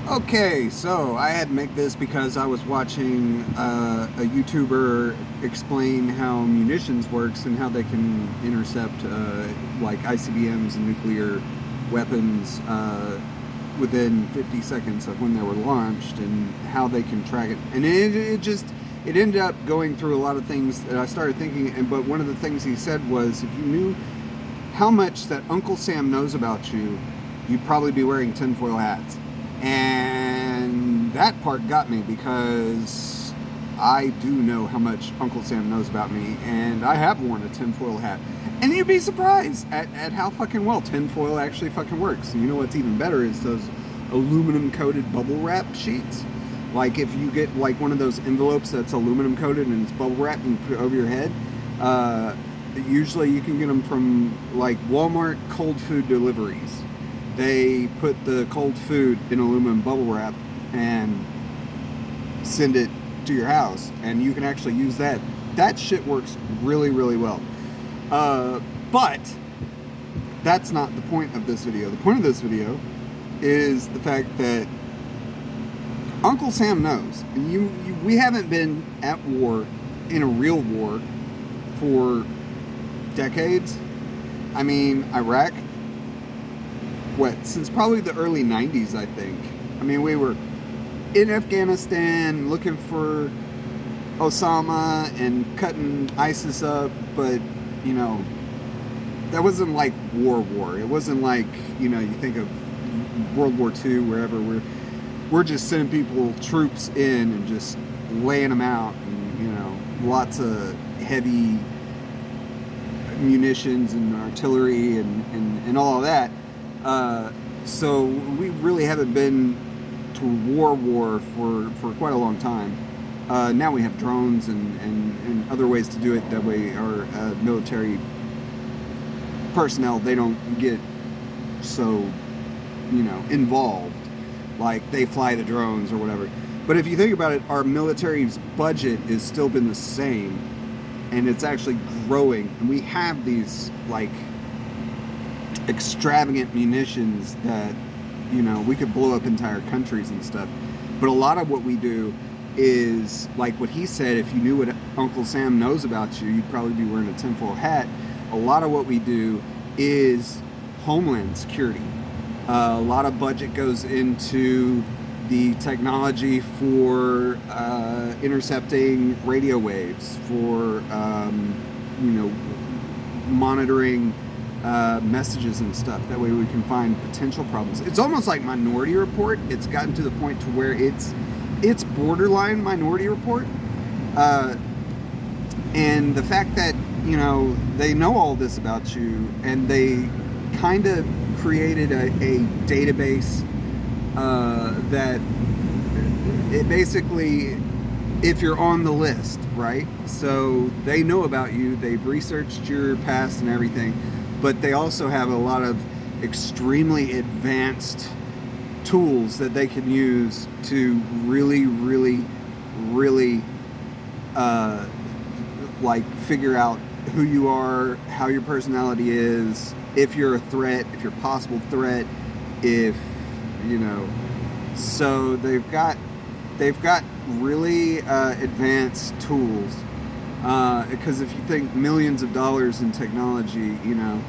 Okay, so I had to make this because I was watching a YouTuber explain how munitions works and how they can intercept like ICBMs and nuclear weapons within 50 seconds of when they were launched and how they can track it. And it ended up going through a lot of things that I started thinking. But one of the things he said was, if you knew how much that Uncle Sam knows about you, you'd probably be wearing tinfoil hats. And that part got me because I do know how much Uncle Sam knows about me, and I have worn a tinfoil hat. And you'd be surprised at how fucking well tinfoil actually fucking works. And you know what's even better is those aluminum coated bubble wrap sheets. Like if you get like one of those envelopes that's aluminum coated and it's bubble wrapped and you put it over your head, usually you can get them from like Walmart cold food deliveries. They put the cold food in aluminum bubble wrap and send it to your house, and you can actually use that. That shit works really, really well. But that's not the point of this video. The point of this video is the fact that Uncle Sam knows. We haven't been at war, in a real war, for decades. I mean, Iraq, since probably the early 90s, I think. I mean, we were in Afghanistan looking for Osama and cutting ISIS up, but, you know, that wasn't like war. It wasn't like, you know, you think of World War II, wherever we're just sending people, troops in and just laying them out, and, you know, lots of heavy munitions and artillery and all of that. So we really haven't been to war for quite a long time. Now we have drones and other ways to do it. That way our military personnel, they don't get so, you know, involved. Like they fly the drones or whatever. But if you think about it, our military's budget has still been the same, and it's actually growing. And we have these like extravagant munitions that, you know, we could blow up entire countries and stuff. But a lot of what we do is like what he said, if you knew what Uncle Sam knows about you, you'd probably be wearing a tinfoil hat. A lot of what we do is homeland security. A lot of budget goes into the technology for intercepting radio waves, for you know, monitoring messages and stuff. That way we can find potential problems. It's almost like Minority Report. It's gotten to the point to where it's borderline Minority Report. And the fact that, you know, they know all this about you, and they kind of created a database that it basically, if you're on the list, right? So they know about you, they've researched your past and everything, but they also have a lot of extremely advanced tools that they can use to really, really, really like figure out who you are, how your personality is, if you're a threat, if you're a possible threat, if, you know. So they've got really advanced tools, because if you think millions of dollars in technology, you know,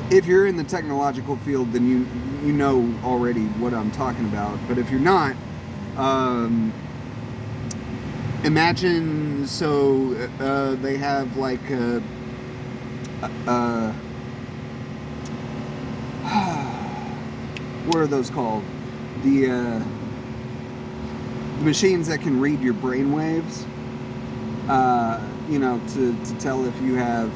if you're in the technological field, then you know already what I'm talking about. But if you're not, imagine, so they have like what are those called? The machines that can read your brain waves, you know, to tell if you have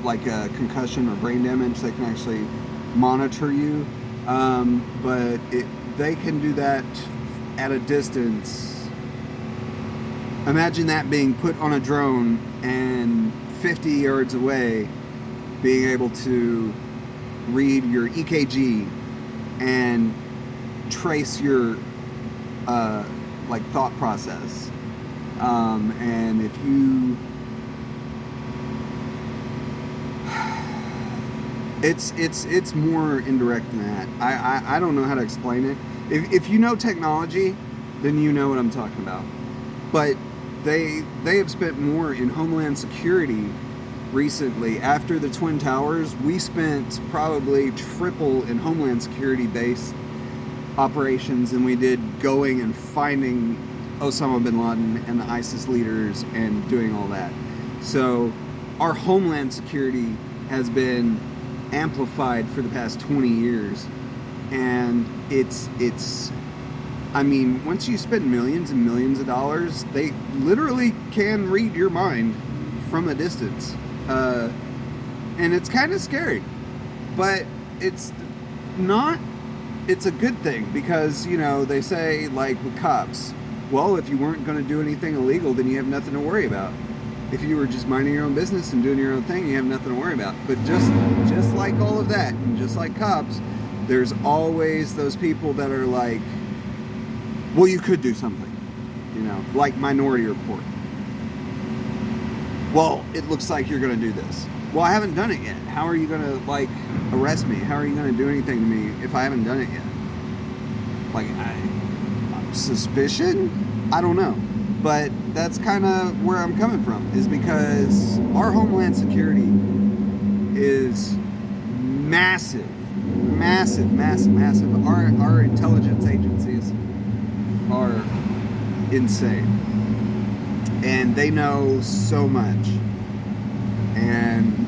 like a concussion or brain damage. They can actually monitor you, but they can do that at a distance. Imagine that being put on a drone and 50 yards away, being able to read your EKG and trace your like thought process. And It's more indirect than that. I don't know how to explain it. If you know technology, then you know what I'm talking about. But they have spent more in Homeland Security recently. After the Twin Towers, we spent probably triple in Homeland Security based operations than we did going and finding Osama bin Laden and the ISIS leaders and doing all that. So our Homeland Security has been amplified for the past 20 years, and it's I mean, once you spend millions and millions of dollars, they literally can read your mind from a distance, and it's kind of scary, but it's not. It's a good thing because, you know, they say, like with cops, well, if you weren't going to do anything illegal, then you have nothing to worry about. If you were just minding your own business and doing your own thing, you have nothing to worry about. But just like all of that, and just like cops, there's always those people that are like, well, you could do something, you know, like Minority Report. Well, it looks like you're going to do this. Well, I haven't done it yet. How are you going to, like, arrest me? How are you going to do anything to me if I haven't done it yet? Like, suspicion? I don't know. But that's kind of where I'm coming from, is because our Homeland Security is massive. Massive, massive, massive. Our intelligence agencies are insane. And they know so much. And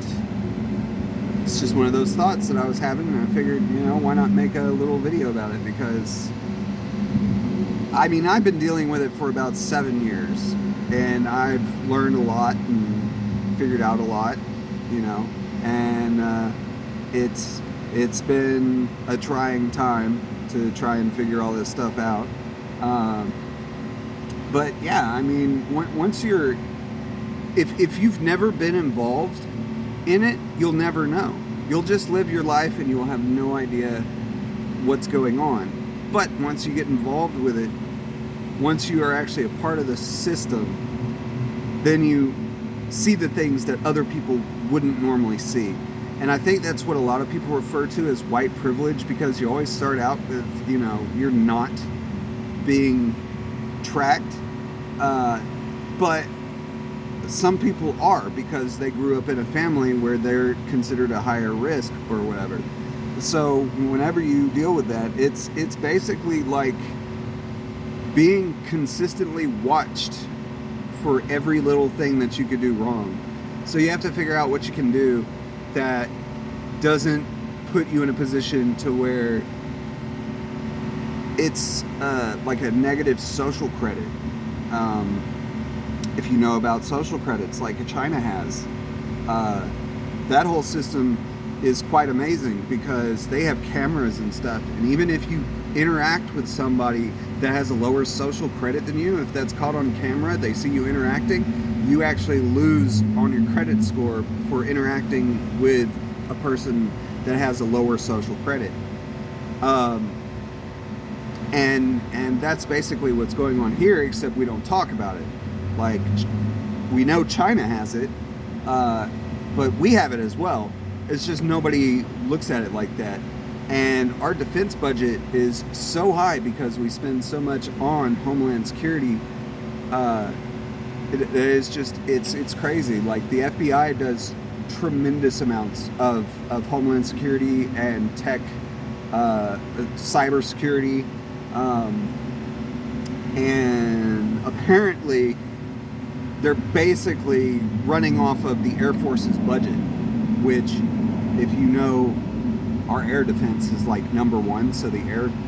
it's just one of those thoughts that I was having, and I figured, you know, why not make a little video about it? Because, I mean, I've been dealing with it for about 7 years, and I've learned a lot and figured out a lot, you know, and it's been a trying time to try and figure all this stuff out. But yeah, I mean, once you're, if you've never been involved in it, you'll never know. You'll just live your life and you'll have no idea what's going on. But once you get involved with it, once you are actually a part of the system, then you see the things that other people wouldn't normally see. And I think that's what a lot of people refer to as white privilege, because you always start out with, you know, you're not being tracked. But some people are, because they grew up in a family where they're considered a higher risk or whatever. So whenever you deal with that, it's basically like being consistently watched for every little thing that you could do wrong. So you have to figure out what you can do that doesn't put you in a position to where it's like a negative social credit. If you know about social credits like China has, that whole system is quite amazing, because they have cameras and stuff, and even if you interact with somebody that has a lower social credit than you, if that's caught on camera, they see you interacting, you actually lose on your credit score for interacting with a person that has a lower social credit. And that's basically what's going on here, except we don't talk about it. Like, we know China has it, but we have it as well. It's just nobody looks at it like that. And our defense budget is so high because we spend so much on Homeland Security. It is just, it's crazy. Like, the FBI does tremendous amounts of Homeland Security and tech, cyber security. And apparently they're basically running off of the Air Force's budget, which, if you know, our air defense is like #1, so the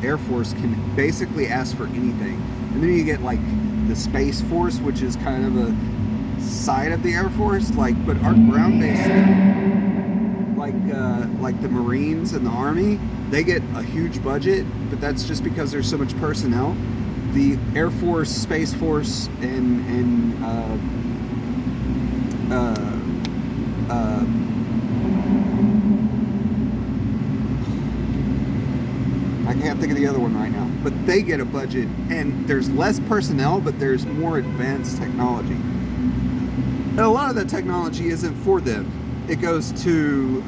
Air Force can basically ask for anything. And then you get like the Space Force, which is kind of a side of the Air Force, like, but our ground-based stuff, like the Marines and the Army, they get a huge budget, but that's just because there's so much personnel. The Air Force, Space Force, and I can't think of the other one right now, but they get a budget, and there's less personnel, but there's more advanced technology. And a lot of that technology isn't for them. it goes to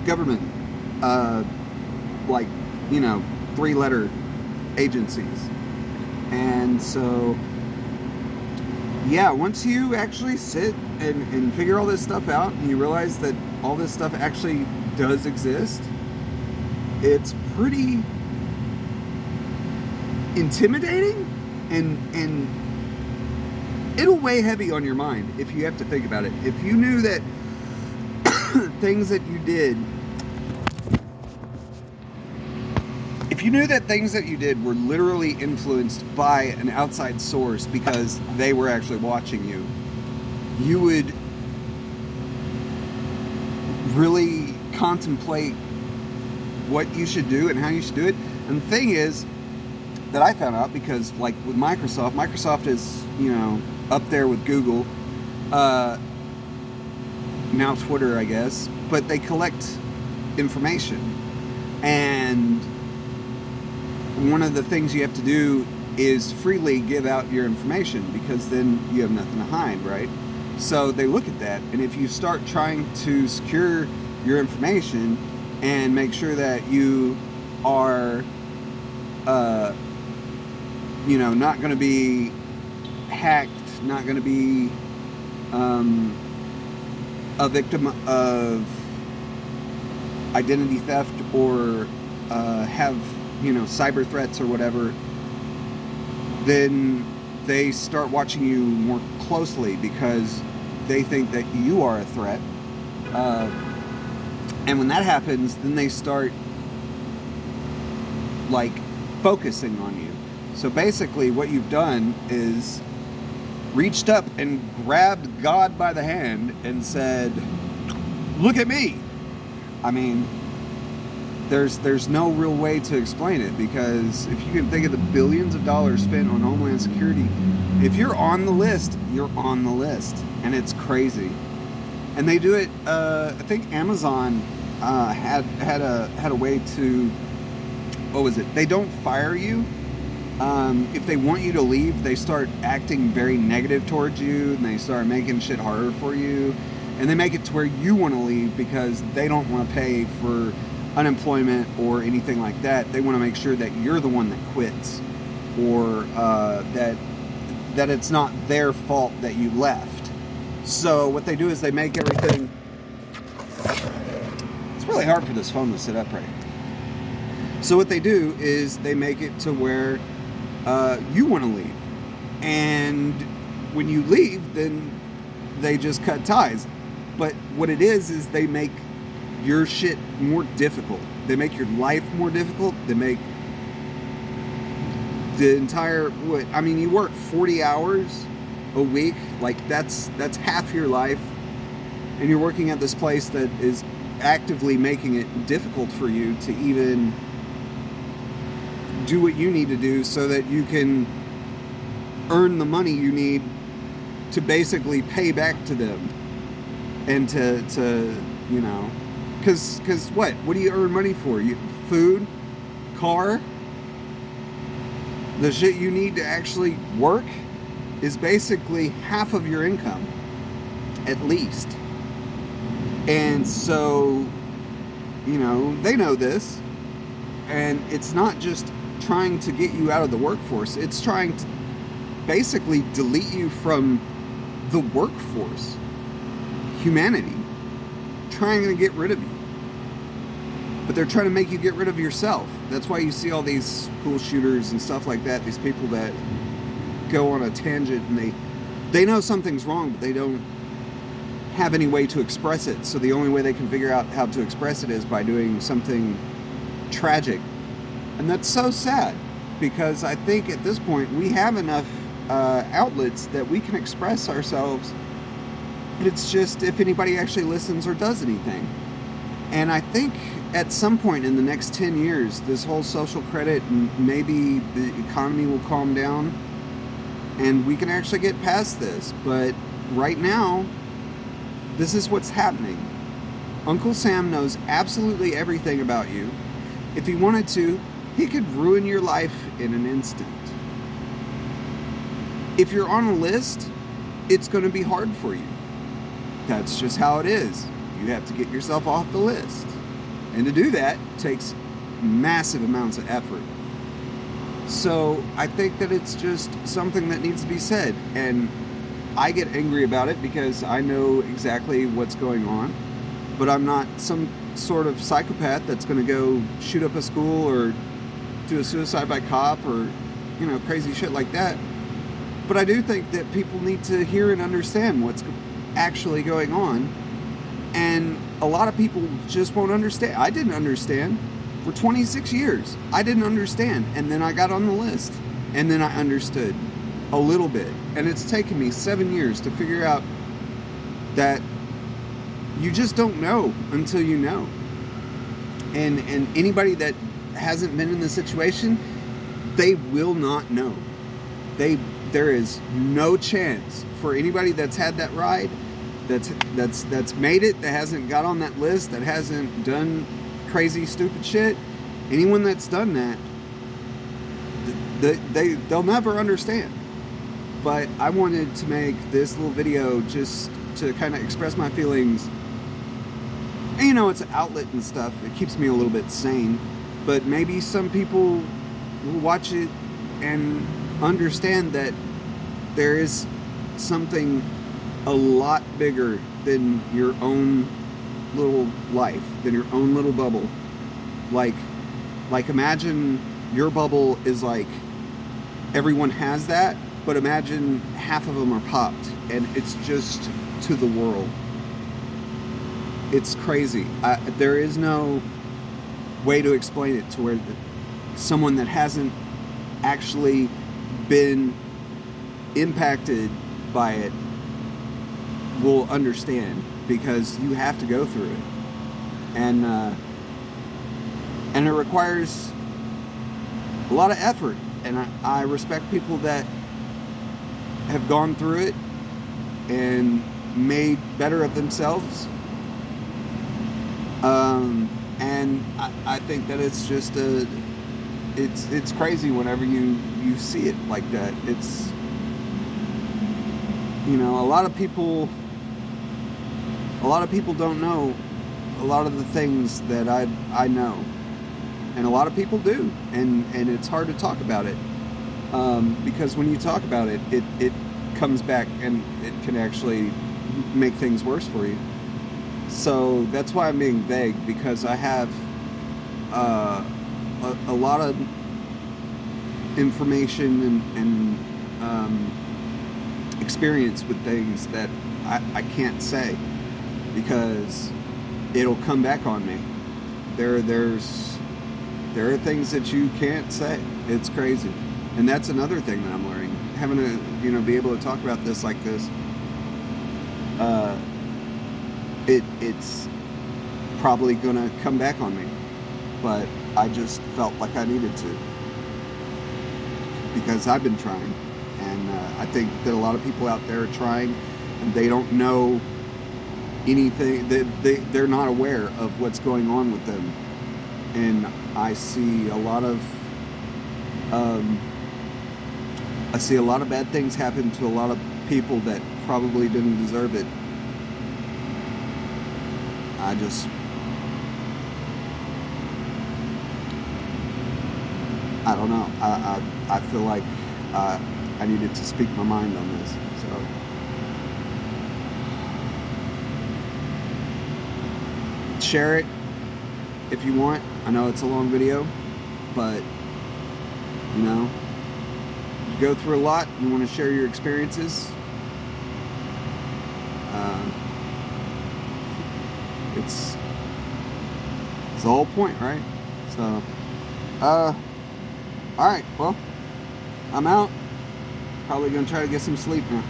government, like, 3-letter agencies. And so, yeah, once you actually sit and figure all this stuff out, and you realize that all this stuff actually does exist, it's pretty intimidating, and it'll weigh heavy on your mind if you have to think about it. If you knew that things that you did were literally influenced by an outside source because they were actually watching you, you would really contemplate what you should do and how you should do it. And the thing is that I found out, because like with Microsoft is, up there with Google, now Twitter, I guess, but they collect information. And one of the things you have to do is freely give out your information, because then you have nothing to hide, right? So they look at that, and if you start trying to secure your information and make sure that you are, not going to be hacked, not going to be a victim of identity theft, or have cyber threats or whatever, then they start watching you more closely because they think that you are a threat. And when that happens, then they start focusing on you. So basically what you've done is reached up and grabbed God by the hand and said, "Look at me." I mean, there's no real way to explain it, because if you can think of the billions of dollars spent on Homeland Security, if you're on the list, you're on the list, and it's crazy. And they do it. I think Amazon had a way to. What was it? They don't fire you. If they want you to leave, they start acting very negative towards you, and they start making shit harder for you, and they make it to where you want to leave because they don't want to pay for unemployment or anything like that. They want to make sure that you're the one that quits, or that it's not their fault that you left. So what they do is they make everything. It's really hard for this phone to sit upright. So what they do is they make it to where you want to leave, and when you leave, then they just cut ties. But what it is they make your shit more difficult. They make your life more difficult. They make the entire you work 40 hours a week, that's half your life, and you're working at this place that is actively making it difficult for you to even do what you need to do so that you can earn the money you need to basically pay back to them, and to because what do you earn money for? Food, car, the shit you need to actually work is basically half of your income, at least. And so, they know this, and it's not just trying to get you out of the workforce, it's trying to basically delete you from the workforce, humanity, trying to get rid of you. But they're trying to make you get rid of yourself. That's why you see all these school shooters and stuff like that, these people that go on a tangent, and they know something's wrong, but they don't have any way to express it. So the only way they can figure out how to express it is by doing something tragic. And that's so sad, because I think at this point we have enough outlets that we can express ourselves. It's just if anybody actually listens or does anything. And I think at some point in the next 10 years, this whole social credit, and maybe the economy will calm down and we can actually get past this. But right now, this is what's happening. Uncle Sam knows absolutely everything about you. If he wanted to, he could ruin your life in an instant. If you're on a list, it's going to be hard for you. That's just how it is. You have to get yourself off the list. And to do that takes massive amounts of effort. So I think that it's just something that needs to be said. And I get angry about it because I know exactly what's going on. But I'm not some sort of psychopath that's going to go shoot up a school or do a suicide by cop or, you know, crazy shit like that. But I do think that people need to hear and understand what's actually going on. And a lot of people just won't understand. I didn't understand. For 26 years, I didn't understand. And then I got on the list. And then I understood a little bit. And it's taken me 7 years to figure out that you just don't know until you know. And anybody that hasn't been in the situation, they will not know. There is no chance for anybody that's had that ride, that's made it, that hasn't got on that list, that hasn't done crazy stupid shit. Anyone that's done that, they'll never understand. But I wanted to make this little video just to kind of express my feelings. And, you know, it's an outlet and stuff. It keeps me a little bit sane. But maybe some people will watch it and understand that there is something a lot bigger than your own little life, than your own little bubble. Like imagine your bubble is like everyone has that, but imagine half of them are popped and it's just to the world. It's crazy. There is no way to explain it to where someone that hasn't actually been impacted by it will understand, because you have to go through it, and it requires a lot of effort. And I respect people that have gone through it and made better of themselves. And I think that it's just it's crazy whenever you see it like that. It's, you know, a lot of people don't know a lot of the things that I know, and a lot of people do, and it's hard to talk about it, because when you talk about it, it comes back and it can actually make things worse for you. So that's why I'm being vague, because I have a lot of information and experience with things that I can't say, because it'll come back on me. There are things that you can't say. It's crazy. And that's another thing that I'm learning. Having to, you know, be able to talk about this like this. It's probably gonna come back on me, but I just felt like I needed to, because I've been trying, and I think that a lot of people out there are trying, and they don't know anything. They're not aware of what's going on with them, and I see a lot of bad things happen to a lot of people that probably didn't deserve it. I don't know. I feel like I needed to speak my mind on this. So share it if you want. I know it's a long video, but you know, you go through a lot. You want to share your experiences. It's the whole point, right? So, alright, well, I'm out. Probably gonna try to get some sleep now.